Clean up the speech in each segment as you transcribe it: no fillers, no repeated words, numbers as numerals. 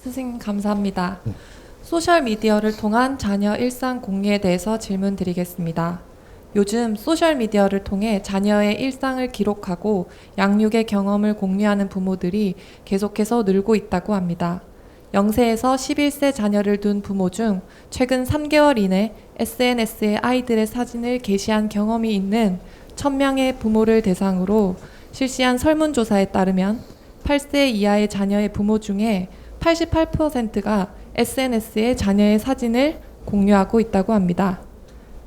선생님 감사합니다. 소셜미디어를 통한 자녀 일상 공유에 대해서 질문 드리겠습니다. 요즘 소셜미디어를 통해 자녀의 일상을 기록하고 양육의 경험을 공유하는 부모들이 계속해서 늘고 있다고 합니다. 0세에서 11세 자녀를 둔 부모 중 최근 3개월 이내 SNS에 아이들의 사진을 게시한 경험이 있는 1000명의 부모를 대상으로 실시한 설문조사에 따르면 8세 이하의 자녀의 부모 중에 88%가 SNS에 자녀의 사진을 공유하고 있다고 합니다.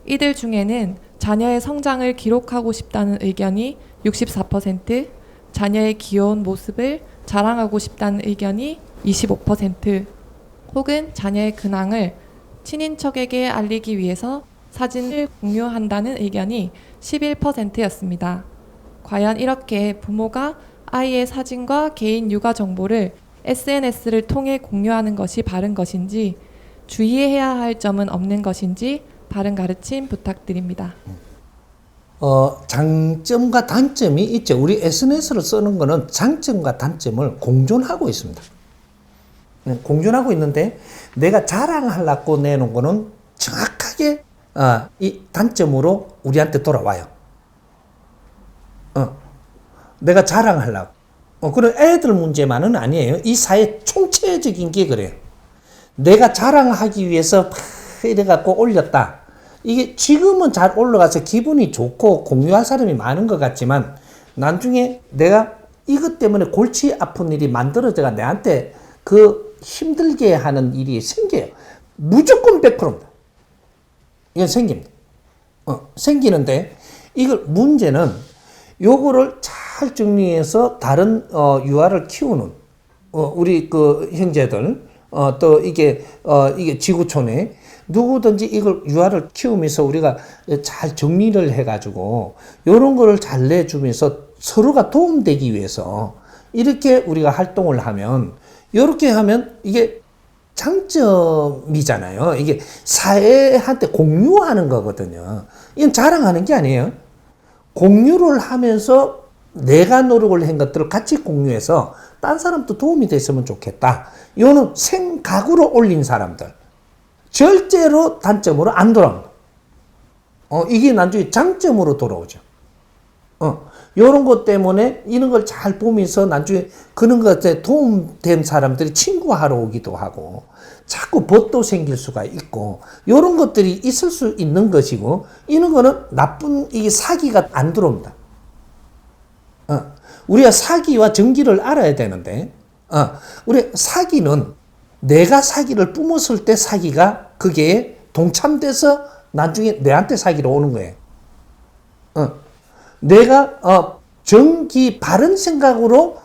이들 중에는 자녀의 성장을 기록하고 싶다는 의견이 64%, 자녀의 귀여운 모습을 자랑하고 싶다는 의견이 25%, 혹은 자녀의 근황을 친인척에게 알리기 위해서 사진을 공유한다는 의견이 11%였습니다. 과연 이렇게 부모가 아이의 사진과 개인 육아 정보를 SNS를 통해 공유하는 것이 바른 것인지, 주의해야 할 점은 없는 것인지 바른 가르침 부탁드립니다. 장점과 단점이 있죠. 우리 SNS를 쓰는 거는 장점과 단점을 공존하고 있습니다. 공존하고 있는데 내가 자랑하려고 내놓은 거는 정확하게 이 단점으로 우리한테 돌아와요. 내가 자랑하려고. 그런 애들 문제만은 아니에요. 이 사회 총체적인 게 그래요. 내가 자랑하기 위해서 이래갖고 올렸다. 이게 지금은 잘 올라가서 기분이 좋고 공유할 사람이 많은 것 같지만 나중에 내가 이것 때문에 골치 아픈 일이 만들어져가 내한테 그 힘들게 하는 일이 생겨요. 무조건 100%입니다. 이건 생깁니다. 생기는데 이걸 문제는 요거를 잘 정리해서 다른 유아를 키우는 우리 그 형제들 또 이게 지구촌에 누구든지 이걸 유아를 키우면서 우리가 잘 정리를 해가지고 요런 거를 잘 내주면서 서로가 도움되기 위해서 이렇게 우리가 활동을 하면 요렇게 하면 이게 장점이잖아요. 이게 사회한테 공유하는 거거든요. 이건 자랑하는 게 아니에요. 공유를 하면서 내가 노력을 한 것들을 같이 공유해서 딴 사람도 도움이 됐으면 좋겠다. 요는 생각으로 올린 사람들. 절대로 단점으로 안 돌아옵니다. 이게 나중에 장점으로 돌아오죠. 요런 것 때문에 이런 걸 잘 보면서 나중에 그런 것에 도움된 사람들이 친구하러 오기도 하고 자꾸 벗도 생길 수가 있고 요런 것들이 있을 수 있는 것이고 이런 거는 나쁜 이 사기가 안 들어옵니다. 우리가 사기와 정기를 알아야 되는데 우리 사기는 내가 사기를 뿜었을 때 사기가 그게 동참돼서 나중에 내한테 사기로 오는 거예요. 내가 정기 바른 생각으로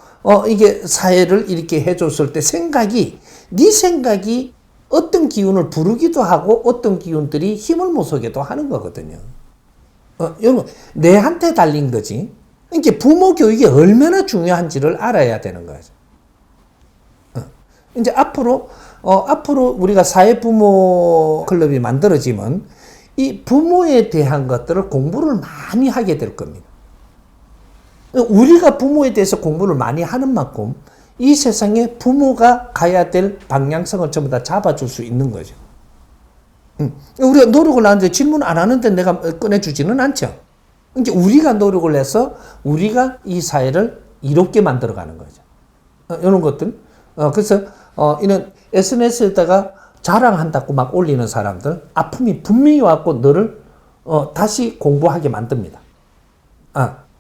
이게 사회를 이렇게 해줬을 때 생각이 네 생각이 어떤 기운을 부르기도 하고 어떤 기운들이 힘을 못 쓰게도 하는 거거든요. 여러분 내한테 달린 거지. 이게 부모 교육이 얼마나 중요한지를 알아야 되는 거죠. 이제 앞으로 우리가 사회부모 클럽이 만들어지면 이 부모에 대한 것들을 공부를 많이 하게 될 겁니다. 우리가 부모에 대해서 공부를 많이 하는 만큼 이 세상에 부모가 가야 될 방향성을 전부 다 잡아줄 수 있는 거죠. 우리가 노력을 하는데 질문 안 하는데 내가 꺼내주지는 않죠. 이제 우리가 노력을 해서 우리가 이 사회를 이롭게 만들어가는 거죠. 이런 것들. 그래서 이런 SNS에다가 자랑한다고 막 올리는 사람들 아픔이 분명히 왔고 너를 다시 공부하게 만듭니다.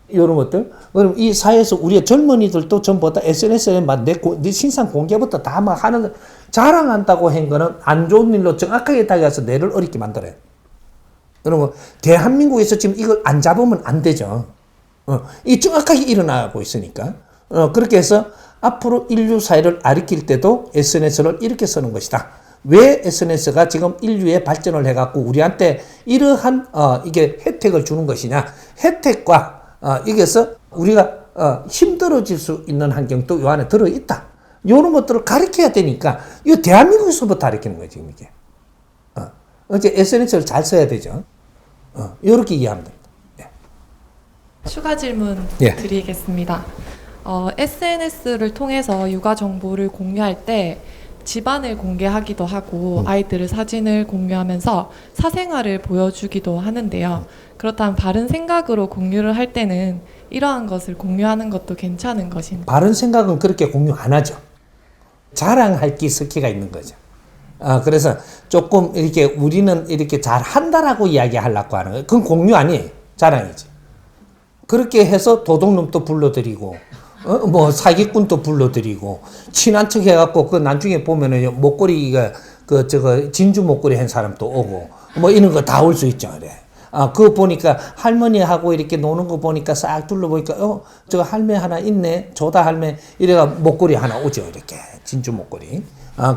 이런 것들. 그럼 이 사회에서 우리의 젊은이들도 전부 다 SNS에 막 내 신상 공개부터 다 막 하는 자랑한다고 한 거는 안 좋은 일로 정확하게 다가가서 뇌를 어렵게 만들어요. 그런 거 대한민국에서 지금 이걸 안 잡으면 안 되죠. 이 정확하게 일어나고 있으니까. 그렇게 해서 앞으로 인류 사회를 가리킬 때도 SNS를 이렇게 쓰는 것이다. 왜 SNS가 지금 인류의 발전을 해갖고 우리한테 이러한 이게 혜택을 주는 것이냐? 혜택과 이게서 우리가 힘들어질 수 있는 환경도 이 안에 들어 있다. 이런 것들을 가르쳐야 되니까 이 대한민국에서부터 가르치는 거예요 지금 이게. 이제 SNS를 잘 써야 되죠. 이렇게 이해하면 됩니다. 추가 질문 드리겠습니다. SNS를 통해서 육아 정보를 공유할 때 집안을 공개하기도 하고 아이들을 사진을 공유하면서 사생활을 보여주기도 하는데요. 그렇다면 바른 생각으로 공유를 할 때는 이러한 것을 공유하는 것도 괜찮은 것인가요? 바른 생각은 그렇게 공유 안 하죠. 자랑할 기스키가 있는 거죠. 그래서 조금 이렇게 우리는 이렇게 잘 한다라고 이야기하려고 하는 거예요. 그건 공유 아니에요. 자랑이지. 그렇게 해서 도둑놈도 불러들이고, 뭐 사기꾼도 불러들이고, 친한 척 해갖고 그 나중에 보면은 목걸이가 진주 목걸이 한 사람도 오고, 뭐 이런 거 다 올 수 있죠. 그래. 그거 보니까 할머니하고 이렇게 노는 거 보니까 싹 둘러보니까, 저 할매 하나 있네. 조다 할매. 이래가 목걸이 하나 오죠. 이렇게. 진주 목걸이.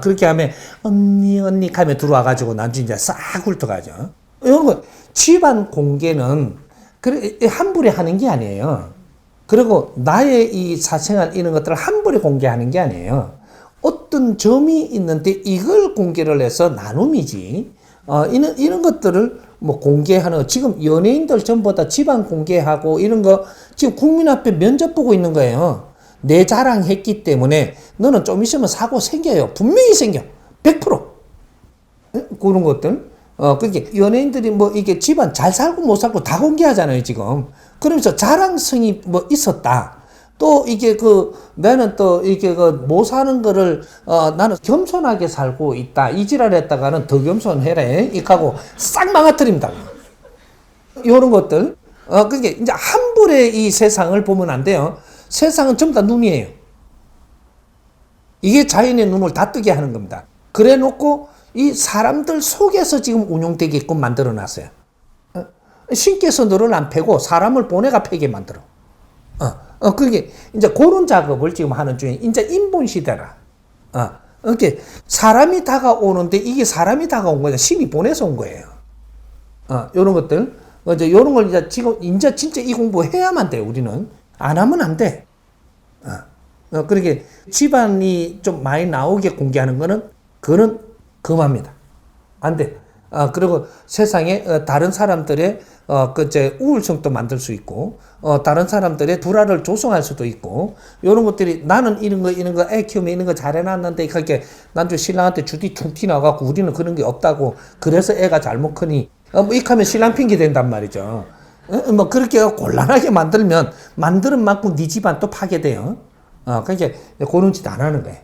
그렇게 하면, 언니 하면 들어와가지고 나중에 이제 싹 훑어가죠. 이런 거, 집안 공개는 함부로 하는 게 아니에요. 그리고 나의 이 사생활 이런 것들을 함부로 공개하는 게 아니에요. 어떤 점이 있는데 이걸 공개를 해서 나눔이지. 이런 것들을 뭐 공개하는, 지금 연예인들 전부 다 집안 공개하고 이런 거 지금 국민 앞에 면접 보고 있는 거예요. 내 자랑했기 때문에 너는 좀 있으면 사고 생겨요. 분명히 생겨. 100%. 그런 것들. 그게 연예인들이 뭐 이게 집안 잘 살고 못 살고 다 공개하잖아요, 지금. 그러면서 자랑성이 뭐 있었다. 또 이게 나는 또 이게 못 사는 거를, 나는 겸손하게 살고 있다. 이 지랄 했다가는 더 겸손해라. 이하고 싹 망가뜨립니다. 요런 것들. 그게 이제 함부로 이 세상을 보면 안 돼요. 세상은 전부 다 눈이에요. 이게 자연의 눈을 다 뜨게 하는 겁니다. 그래 놓고 이 사람들 속에서 지금 운용되게끔 만들어 놨어요. 신께서 너를 안 패고 사람을 보내가 패게 만들어. 그게 이제 그런 작업을 지금 하는 중에 이제 인본 시대라. 이렇게 사람이 다가오는데 이게 사람이 다가온 거죠. 신이 보내서 온 거예요. 요런 것들. 이제 요런 걸 이제 지금 이제 진짜 이 공부해야만 돼요. 우리는. 안 하면 안 돼. 그렇게 집안이 좀 많이 나오게 공개하는 거는 그거는 금합니다. 안 돼. 그리고 세상에 다른 사람들의 우울성도 만들 수 있고, 다른 사람들의 불화를 조성할 수도 있고, 이런 것들이 나는 이런 거 애 키우면 이런 거 잘해놨는데, 그렇게 나중에 신랑한테 주디 툭 튀나가고 우리는 그런 게 없다고, 그래서 애가 잘못 크니, 뭐 이렇게 하면 신랑 핑계 된단 말이죠. 뭐 그렇게 곤란하게 만들면 만드는 만큼 네 집안 또 파괴돼요. 그러니까 그런 짓 안 하는 거예요.